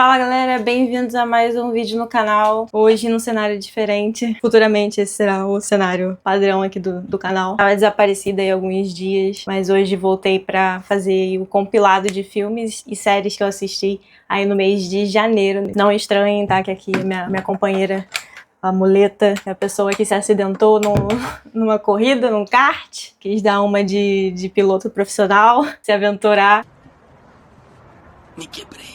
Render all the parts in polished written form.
Fala galera, bem-vindos a mais um vídeo no canal. Hoje num cenário diferente. Futuramente esse será o cenário padrão aqui do canal. Tava desaparecida aí alguns dias, mas hoje voltei pra fazer o compilado de filmes e séries que eu assisti aí no mês de janeiro. Não estranhem, tá? Que aqui minha companheira, a muleta, é a pessoa que se acidentou numa corrida, num kart. Quis dar uma de piloto profissional, se aventurar. Me quebrei.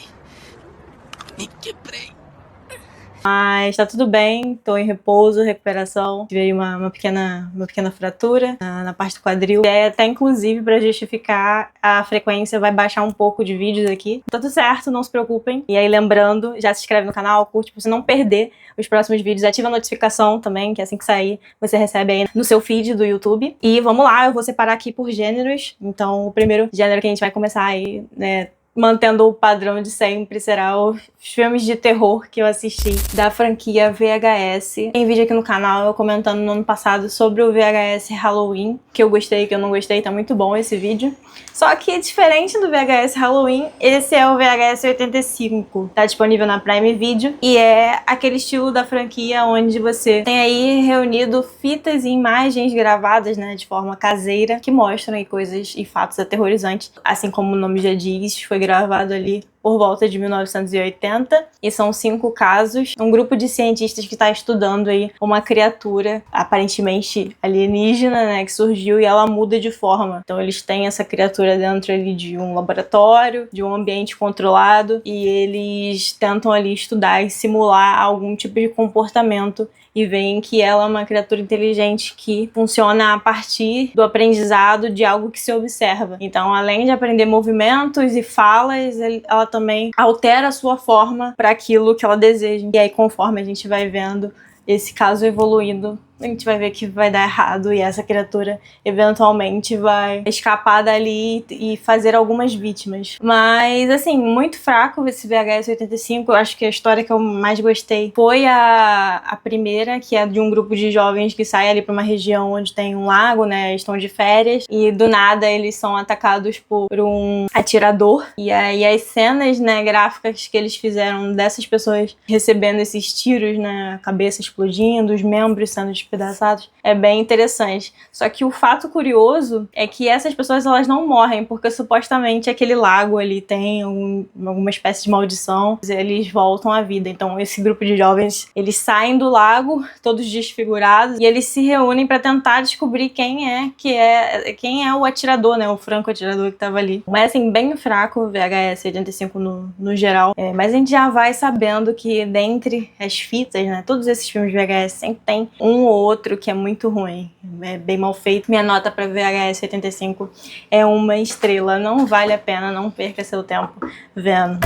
Mas tá tudo bem, tô em repouso, recuperação. Tive aí uma pequena fratura na parte do quadril. Até inclusive pra justificar a frequência vai baixar um pouco de vídeos aqui. Tá tudo certo, não se preocupem. E aí lembrando, já se inscreve no canal, curte pra você não perder os próximos vídeos. Ativa a notificação também, que assim que sair você recebe aí no seu feed do YouTube. E vamos lá, eu vou separar aqui por gêneros. Então o primeiro gênero que a gente vai começar aí, né, mantendo o padrão de sempre, será os filmes de terror que eu assisti da franquia VHS. Tem vídeo aqui no canal eu comentando no ano passado sobre o VHS Halloween, que eu gostei, que eu não gostei, tá muito bom esse vídeo. Só que diferente do VHS Halloween, esse é o VHS 85. Tá disponível na Prime Video e é aquele estilo da franquia onde você tem aí reunido fitas e imagens gravadas, né, de forma caseira, que mostram aí coisas e fatos aterrorizantes. Assim como o nome já diz, foi gravado ali por volta de 1980 e são 5 casos. Um grupo de cientistas que está estudando aí uma criatura aparentemente alienígena, né, que surgiu e ela muda de forma. Então eles têm essa criatura dentro ali de um laboratório, de um ambiente controlado, e eles tentam ali estudar e simular algum tipo de comportamento e veem que ela é uma criatura inteligente que funciona a partir do aprendizado de algo que se observa. Então, além de aprender movimentos e falas, ela também altera a sua forma para aquilo que ela deseja. E aí, conforme a gente vai vendo esse caso evoluindo, a gente vai ver que vai dar errado e essa criatura eventualmente vai escapar dali e fazer algumas vítimas. Mas, assim, muito fraco esse VHS 85. Eu acho que a história que eu mais gostei foi a primeira, que é de um grupo de jovens que sai ali pra uma região onde tem um lago, né? Estão de férias e do nada eles são atacados por um atirador. E aí as cenas, né, gráficas que eles fizeram dessas pessoas recebendo esses tiros, né? A cabeça explodindo, os membros sendo despedaçados, é bem interessante. Só que o fato curioso é que essas pessoas, elas não morrem, porque supostamente aquele lago ali tem alguma espécie de maldição, eles voltam à vida. Então esse grupo de jovens, eles saem do lago, todos desfigurados, e eles se reúnem para tentar descobrir quem é o atirador, né, o franco-atirador que tava ali. Mas assim, bem fraco o VHS 85 no geral, mas a gente já vai sabendo que dentre as fitas, né, todos esses filmes de VHS sempre tem um ou outro que é muito ruim, é bem mal feito. Minha nota para VHS 85 é 1 estrela, não vale a pena, não perca seu tempo vendo.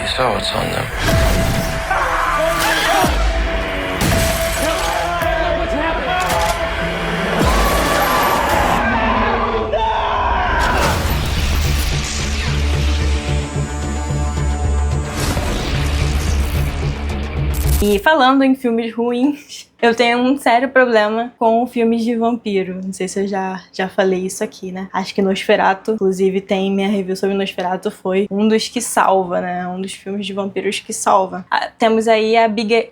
You saw what's on them. E falando em filmes ruins, eu tenho um sério problema com filmes de vampiro. Não sei se eu já falei isso aqui, né? Acho que Nosferatu, inclusive tem minha review sobre Nosferatu, foi um dos que salva, né? Um dos filmes de vampiros que salva. Temos aí a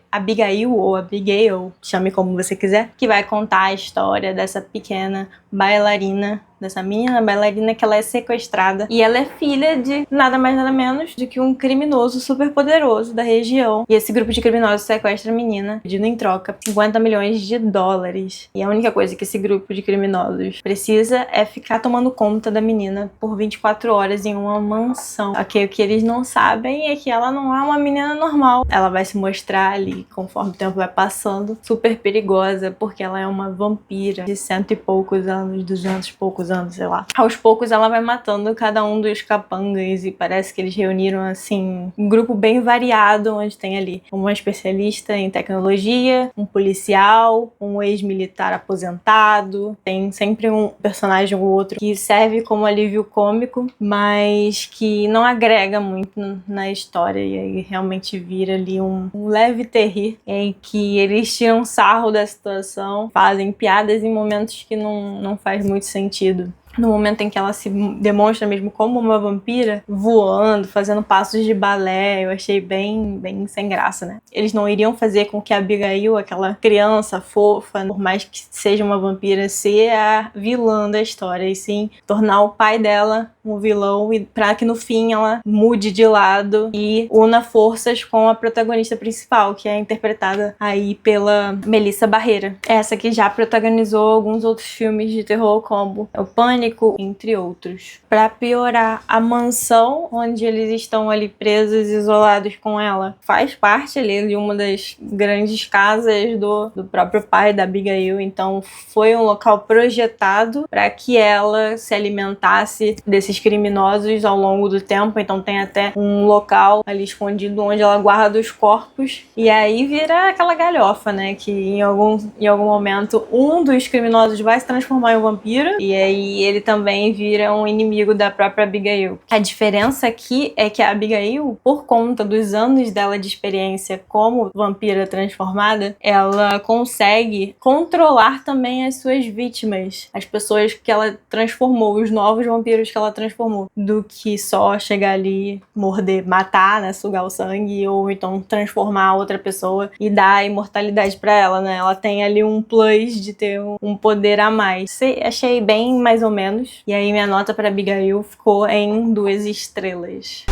Abigail, ou Abigail, chame como você quiser, que vai contar a história dessa pequena bailarina, dessa menina bailarina, que ela é sequestrada e ela é filha de nada mais nada menos do que um criminoso super poderoso da região. E esse grupo de criminosos sequestra a menina, pedindo em troca 50 milhões de dólares. E a única coisa que esse grupo de criminosos precisa é ficar tomando conta da menina por 24 horas em uma mansão. Ok, o que eles não sabem é que ela não é uma menina normal. Ela vai se mostrar ali, conforme o tempo vai passando, super perigosa, porque ela é uma vampira de 100 e poucos anos, 200 e poucos anos, sei lá. Aos poucos ela vai matando cada um dos capangas e parece que eles reuniram, assim, um grupo bem variado, onde tem ali uma especialista em tecnologia, um policial, um ex-militar aposentado, tem sempre um personagem ou outro que serve como alívio cômico, mas que não agrega muito na história, e aí realmente vira ali um leve terrir em que eles tiram sarro da situação, fazem piadas em momentos que não faz muito sentido. no momento em que ela se demonstra mesmo como uma vampira, voando, fazendo passos de balé, eu achei bem sem graça, né? Eles não iriam fazer com que a Abigail, aquela criança fofa, por mais que seja uma vampira, ser a vilã da história, e sim tornar o pai dela um vilão, e pra que no fim ela mude de lado e una forças com a protagonista principal, que é interpretada aí pela Melissa Barrera. Essa que já protagonizou alguns outros filmes de terror, como O Pânico, entre outros. Pra piorar, a mansão onde eles estão ali presos, isolados com ela, faz parte ali de uma das grandes casas do próprio pai da Abigail, então foi um local projetado para que ela se alimentasse desses criminosos ao longo do tempo, então tem até um local ali escondido onde ela guarda os corpos, e aí vira aquela galhofa, né, que em algum momento um dos criminosos vai se transformar em um vampiro, e aí ele também vira um inimigo da própria Abigail. A diferença aqui é que a Abigail, por conta dos anos dela de experiência como vampira transformada, ela consegue controlar também as suas vítimas, as pessoas que ela transformou, os novos vampiros que ela transformou, do que só chegar ali, morder, matar, né, sugar o sangue, ou então transformar outra pessoa e dar a imortalidade pra ela, né? Ela tem ali um plus de ter um poder a mais. Achei bem mais ou menos. E aí minha nota pra Abigail ficou em 2 estrelas.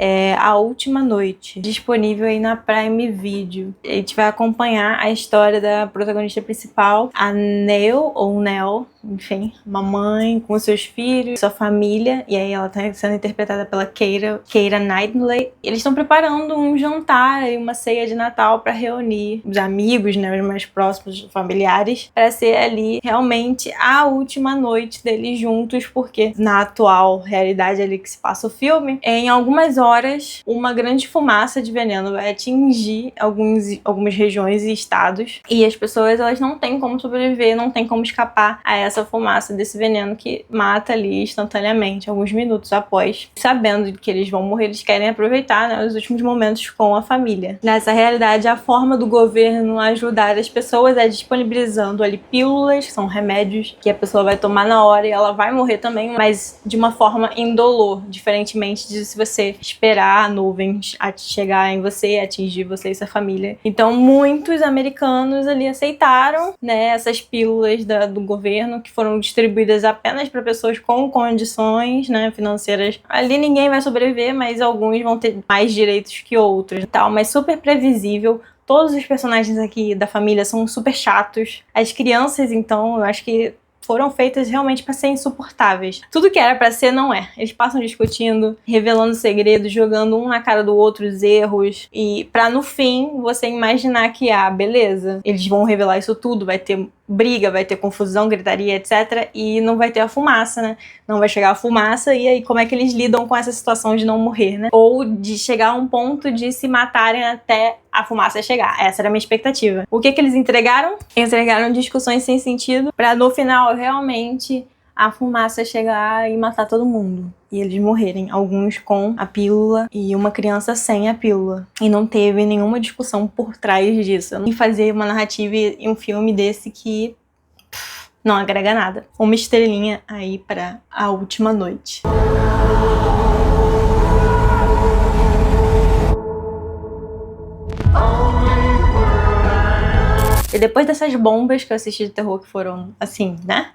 É A Última Noite, disponível aí na Prime Video. A gente vai acompanhar a história da protagonista principal, a Nell, ou Nell, enfim, uma mãe com seus filhos, sua família, e aí ela tá sendo interpretada pela Keira Knightley. Eles estão preparando um jantar e uma ceia de Natal para reunir os amigos, né, os mais próximos, familiares, para ser ali realmente a última noite deles juntos, porque na atual realidade ali que se passa o filme, em algumas horas uma grande fumaça de veneno vai atingir algumas regiões e estados, e as pessoas, elas não têm como sobreviver, não têm como escapar a essa fumaça desse veneno que mata ali instantaneamente, alguns minutos após. Sabendo que eles vão morrer, eles querem aproveitar, né, os últimos momentos com a família. Nessa realidade, a forma do governo ajudar as pessoas é disponibilizando ali pílulas, que são remédios que a pessoa vai tomar na hora e ela vai morrer também, mas de uma forma indolor, diferentemente de se você esperar nuvens chegar em você, atingir você e sua família. Então muitos americanos ali aceitaram, né, essas pílulas do governo, que foram distribuídas apenas para pessoas com condições, né, financeiras. Ali ninguém vai sobreviver, mas alguns vão ter mais direitos que outros e tal, mas super previsível. Todos os personagens aqui da família são super chatos. As crianças, então, eu acho que foram feitas realmente para ser insuportáveis. Tudo que era para ser, não é. Eles passam discutindo, revelando segredos, jogando um na cara do outro os erros, e para no fim você imaginar que, beleza, eles vão revelar isso tudo, vai ter briga, vai ter confusão, gritaria, etc. E não vai ter a fumaça, né? Não vai chegar a fumaça, e aí como é que eles lidam com essa situação de não morrer, né? Ou de chegar a um ponto de se matarem até a fumaça chegar. Essa era a minha expectativa. O que eles entregaram? Entregaram discussões sem sentido pra no final realmente a fumaça chegar e matar todo mundo. E eles morrerem, alguns com a pílula e uma criança sem a pílula. E não teve nenhuma discussão por trás disso. E fazer uma narrativa e um filme desse que não agrega nada. Uma estrelinha aí pra A Última Noite. E depois dessas bombas que eu assisti de terror, que foram assim, né?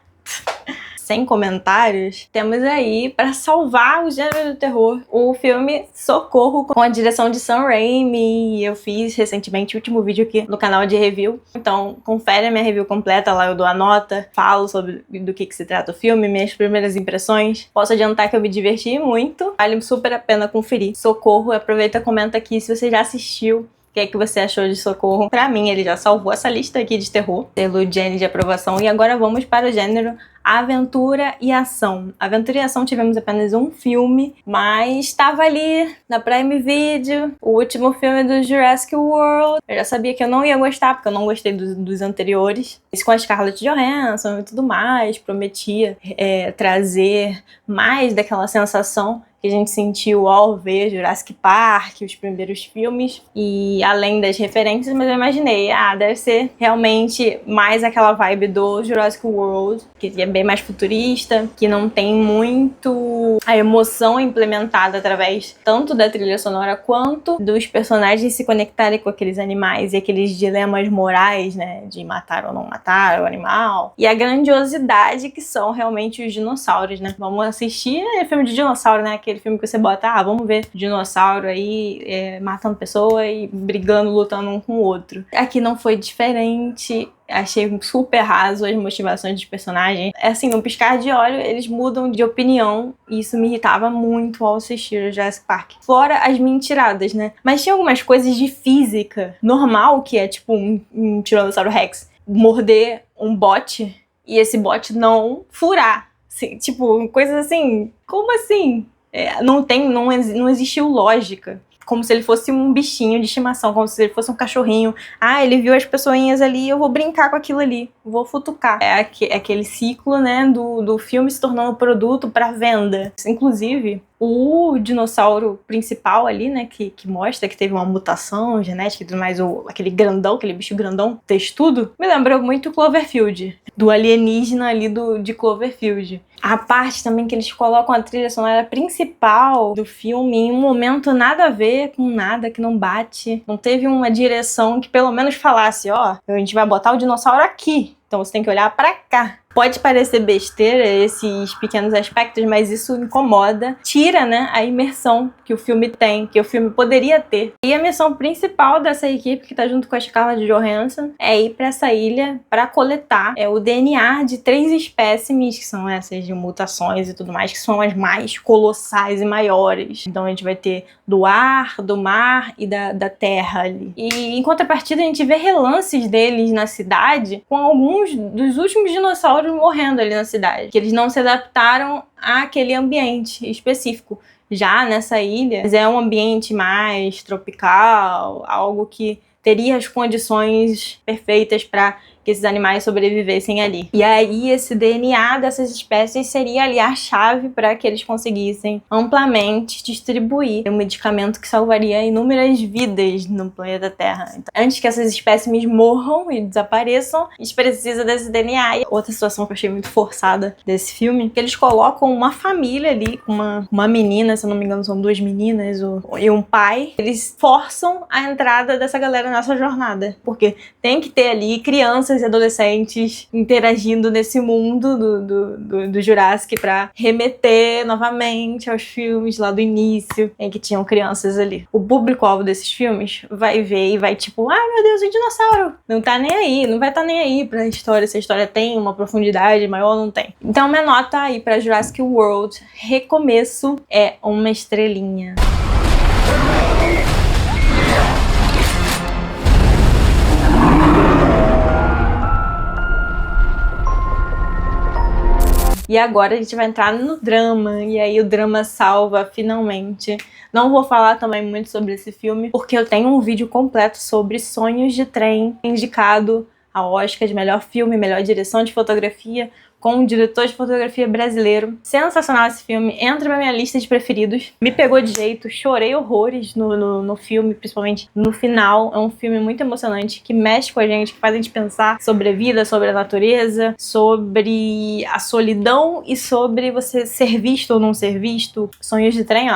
Sem comentários, temos aí, pra salvar o gênero do terror, o filme Socorro, com a direção de Sam Raimi. Eu fiz recentemente o último vídeo aqui no canal de review, então confere a minha review completa, lá eu dou a nota, falo sobre do que se trata o filme, minhas primeiras impressões. Posso adiantar que eu me diverti muito, vale super a pena conferir. Socorro, aproveita e comenta aqui se você já assistiu. O que é que você achou de Socorro? Pra mim, ele já salvou essa lista aqui de terror, pelo Jenny de aprovação. E agora vamos para o gênero aventura e ação. Aventura e ação, tivemos apenas um filme, mas estava ali na Prime Video, o último filme do Jurassic World. Eu já sabia que eu não ia gostar, porque eu não gostei dos anteriores. Esse com a Scarlett Johansson e tudo mais, prometia trazer mais daquela sensação que que a gente sentiu ao ver Jurassic Park, os primeiros filmes, e além das referências, mas eu imaginei, deve ser realmente mais aquela vibe do Jurassic World, que é bem mais futurista, que não tem muito a emoção implementada através tanto da trilha sonora quanto dos personagens se conectarem com aqueles animais e aqueles dilemas morais, né, de matar ou não matar o animal, e a grandiosidade que são realmente os dinossauros, né. Vamos assistir filme de dinossauro, né, aquele filme que você bota, vamos ver dinossauro aí matando pessoa e brigando, lutando um com o outro. Aqui não foi diferente. Achei super raso as motivações dos personagens. É assim, num piscar de olho, eles mudam de opinião e isso me irritava muito ao assistir o Jurassic Park. Fora as mentiradas, né? Mas tinha algumas coisas de física normal, que é tipo um Tiranossauro Rex morder um bote e esse bote não furar. Assim, tipo, coisas assim, como assim? Não existiu lógica. Como se ele fosse um bichinho de estimação, como se ele fosse um cachorrinho. Ele viu as pessoinhas ali, eu vou brincar com aquilo ali, vou futucar. É aquele ciclo, né, do filme se tornando produto para venda. Inclusive, o dinossauro principal ali, né, que mostra que teve uma mutação genética e tudo mais, aquele grandão, aquele bicho grandão, textudo, me lembrou muito Cloverfield, do alienígena ali de Cloverfield. A parte também que eles colocam a trilha sonora principal do filme em um momento nada a ver com nada, que não bate. Não teve uma direção que pelo menos falasse, a gente vai botar o dinossauro aqui, então você tem que olhar pra cá. Pode parecer besteira esses pequenos aspectos, mas isso incomoda, tira, né, a imersão que o filme tem, que o filme poderia ter. E a missão principal dessa equipe, que tá junto com a Scarlett Johansson, é ir pra essa ilha para coletar o DNA de 3 espécimes, que são essas de mutações e tudo mais, que são as mais colossais e maiores. Então a gente vai ter do ar, do mar e da terra ali. E em contrapartida a gente vê relances deles na cidade com alguns dos últimos dinossauros morrendo ali na cidade, que eles não se adaptaram àquele ambiente específico. Já nessa ilha, é um ambiente mais tropical, algo que teria as condições perfeitas para que esses animais sobrevivessem ali. E aí esse DNA dessas espécies seria ali a chave para que eles conseguissem amplamente distribuir um medicamento que salvaria inúmeras vidas no planeta Terra. Então, antes que essas espécimes morram e desapareçam, a gente precisa desse DNA. E outra situação que eu achei muito forçada desse filme, que eles colocam uma família ali, com uma menina, se eu não me engano são 2 meninas, e um pai. Eles forçam a entrada dessa galera nessa jornada, porque tem que ter ali crianças e adolescentes interagindo nesse mundo do Jurassic para remeter novamente aos filmes lá do início, em que tinham crianças ali. O público-alvo desses filmes vai ver e vai tipo, meu Deus, um dinossauro! Não tá nem aí, não vai estar nem aí pra história, se a história tem uma profundidade maior ou não tem. Então minha nota aí pra Jurassic World Recomeço é 1 estrelinha. E agora a gente vai entrar no drama, e aí o drama salva finalmente. Não vou falar também muito sobre esse filme, porque eu tenho um vídeo completo sobre Sonhos de Trem, indicado ao Oscar de melhor filme, melhor direção de fotografia, com um diretor de fotografia brasileiro. Sensacional esse filme, entra na minha lista de preferidos. Me pegou de jeito, chorei horrores no filme, principalmente no final. É um filme muito emocionante, que mexe com a gente, que faz a gente pensar sobre a vida, sobre a natureza, sobre a solidão e sobre você ser visto ou não ser visto. Sonhos de Trem,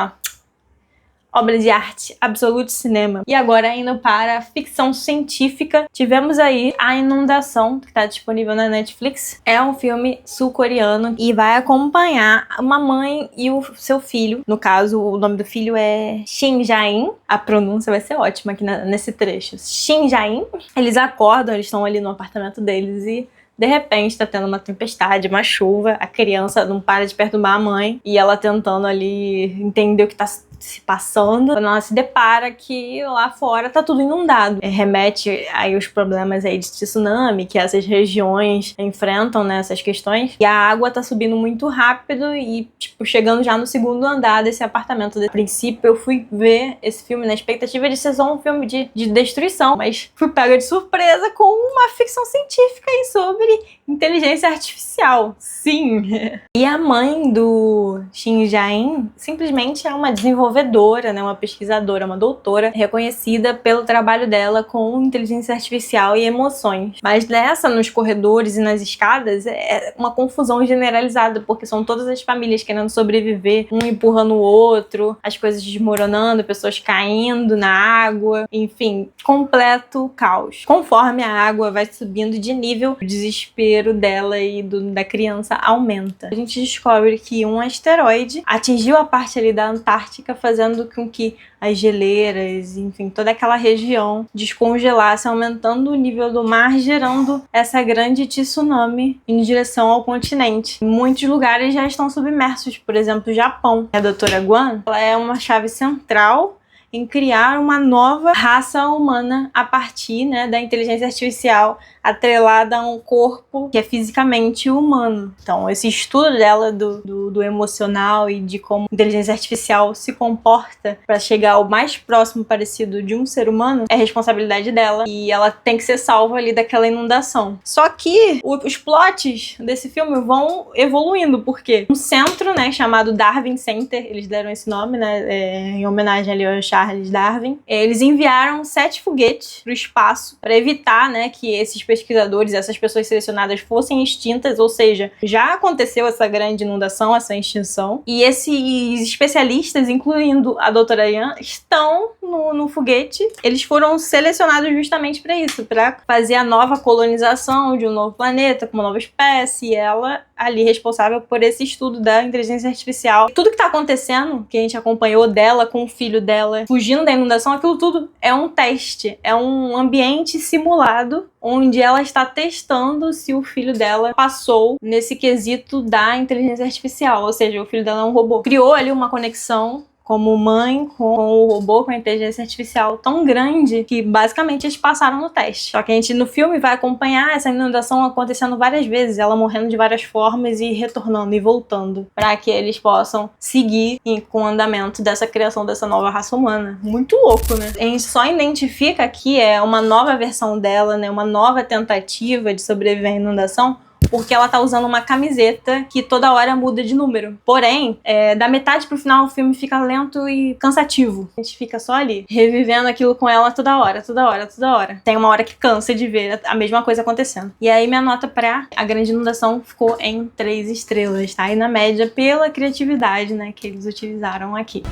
obra de arte, absoluto cinema. E agora, indo para ficção científica, tivemos aí A Inundação, que está disponível na Netflix. É um filme sul-coreano e vai acompanhar uma mãe e o seu filho. No caso, o nome do filho é Shin Jae-in. A pronúncia vai ser ótima aqui nesse trecho. Shin Jae-in. Eles acordam, eles estão ali no apartamento deles e de repente tá tendo uma tempestade, uma chuva, a criança não para de perturbar a mãe e ela tentando ali entender o que tá se passando, quando ela se depara que lá fora tá tudo inundado. Remete aí os problemas aí de tsunami que essas regiões enfrentam, né, essas questões. E a água tá subindo muito rápido e, tipo, chegando já no 2º andar desse apartamento. A princípio, eu fui ver esse filme na expectativa de ser só um filme de destruição, mas fui pega de surpresa com uma ficção científica aí sobre sobre inteligência artificial, sim. E a mãe do Shin Jae-in simplesmente é uma desenvolvedora, né, uma pesquisadora, uma doutora reconhecida pelo trabalho dela com inteligência artificial e emoções. Mas nessa, nos corredores e nas escadas, é uma confusão generalizada, porque são todas as famílias querendo sobreviver, um empurrando o outro, as coisas desmoronando, pessoas caindo na água, enfim, completo caos. Conforme a água vai subindo de nível, o desespero dela e da criança aumenta. A gente descobre que um asteroide atingiu a parte ali da Antártica, fazendo com que as geleiras, enfim, toda aquela região descongelasse, aumentando o nível do mar, gerando essa grande tsunami em direção ao continente. Muitos lugares já estão submersos, por exemplo, o Japão. A doutora Guan, ela é uma chave central em criar uma nova raça humana a partir, né, da inteligência artificial atrelada a um corpo que é fisicamente humano. Então, esse estudo dela do emocional e de como a inteligência artificial se comporta para chegar ao mais próximo parecido de um ser humano é responsabilidade dela, e ela tem que ser salva ali daquela inundação. Só que os plots desse filme vão evoluindo, porque um centro, né, chamado Darwin Center, eles deram esse nome, né, em homenagem ali ao Charles Darwin, eles enviaram 7 foguetes para o espaço para evitar, né, que esses pesquisadores, essas pessoas selecionadas fossem extintas, ou seja, já aconteceu essa grande inundação, essa extinção, e esses especialistas, incluindo a doutora Yan, estão no foguete. Eles foram selecionados justamente para isso, para fazer a nova colonização de um novo planeta, com uma nova espécie, e ela ali responsável por esse estudo da inteligência artificial. Tudo que tá acontecendo, que a gente acompanhou dela com o filho dela, fugindo da inundação, aquilo tudo é um teste, é um ambiente simulado onde ela está testando se o filho dela passou nesse quesito da inteligência artificial, ou seja, o filho dela é um robô. Criou ali uma conexão como mãe com o robô, com a inteligência artificial tão grande que basicamente eles passaram no teste. Só que a gente no filme vai acompanhar essa inundação acontecendo várias vezes, ela morrendo de várias formas e retornando e voltando, para que eles possam seguir com o andamento dessa criação dessa nova raça humana. Muito louco, né? A gente só identifica que é uma nova versão dela, né, uma nova tentativa de sobreviver à inundação, porque ela tá usando uma camiseta que toda hora muda de número. Porém, da metade pro final o filme fica lento e cansativo. A gente fica só ali, revivendo aquilo com ela toda hora, toda hora, toda hora. Tem uma hora que cansa de ver a mesma coisa acontecendo. E aí minha nota pra A Grande Inundação ficou em 3 estrelas, tá? E na média pela criatividade, né, que eles utilizaram aqui.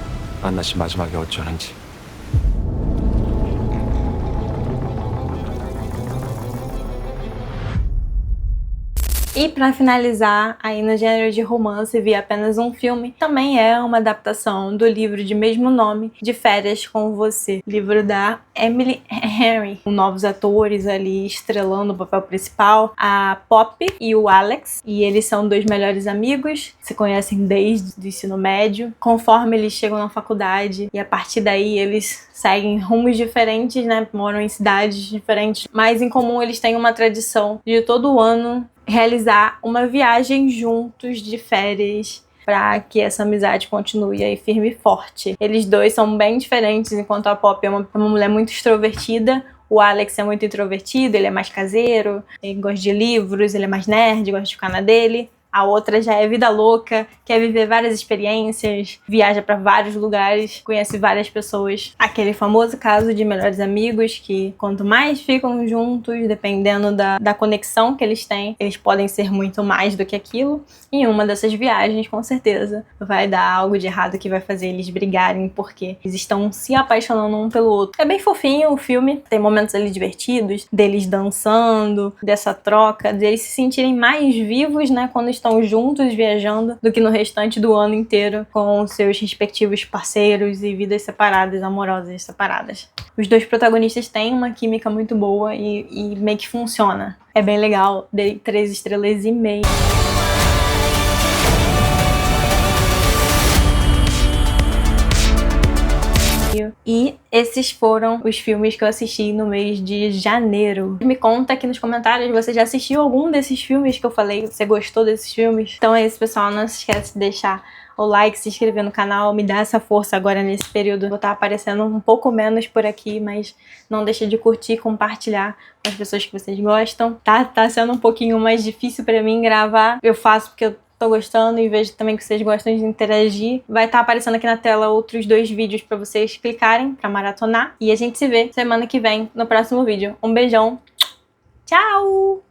안나 씨 마지막에 어쩌는지. E pra finalizar, aí no gênero de romance, vi apenas um filme. Também é uma adaptação do livro de mesmo nome, De Férias com Você. Livro da Emily Henry, com novos atores ali estrelando o papel principal, a Poppy e o Alex. E eles são 2 melhores amigos, se conhecem desde o ensino médio. Conforme eles chegam na faculdade, e a partir daí eles seguem rumos diferentes, né? Moram em cidades diferentes, mas em comum eles têm uma tradição de todo ano realizar uma viagem juntos de férias para que essa amizade continue aí firme e forte. Eles dois são bem diferentes, enquanto a Poppy é uma mulher muito extrovertida, o Alex é muito introvertido, ele é mais caseiro, ele gosta de livros, ele é mais nerd, gosta de ficar na dele. A outra já é vida louca, quer viver várias experiências, viaja para vários lugares, conhece várias pessoas. Aquele famoso caso de melhores amigos que quanto mais ficam juntos, dependendo da conexão que eles têm, eles podem ser muito mais do que aquilo. E uma dessas viagens, com certeza, vai dar algo de errado que vai fazer eles brigarem porque eles estão se apaixonando um pelo outro. É bem fofinho o filme, tem momentos ali divertidos, deles dançando, dessa troca, deles se sentirem mais vivos, né, quando estão juntos viajando do que no restante do ano inteiro com seus respectivos parceiros e vidas separadas, amorosas separadas. Os 2 protagonistas têm uma química muito boa e meio que funciona. É bem legal, dei 3 estrelas e meia. E esses foram os filmes que eu assisti no mês de janeiro. Me conta aqui nos comentários, você já assistiu algum desses filmes que eu falei? Você gostou desses filmes? Então é isso, pessoal. Não se esquece de deixar o like, se inscrever no canal, me dá essa força agora nesse período. Vou estar aparecendo um pouco menos por aqui, mas não deixa de curtir, compartilhar com as pessoas que vocês gostam. Tá sendo um pouquinho mais difícil pra mim gravar. Eu faço porque eu tô gostando e vejo também que vocês gostam de interagir. Vai estar aparecendo aqui na tela outros 2 vídeos pra vocês clicarem pra maratonar. E a gente se vê semana que vem no próximo vídeo. Um beijão. Tchau!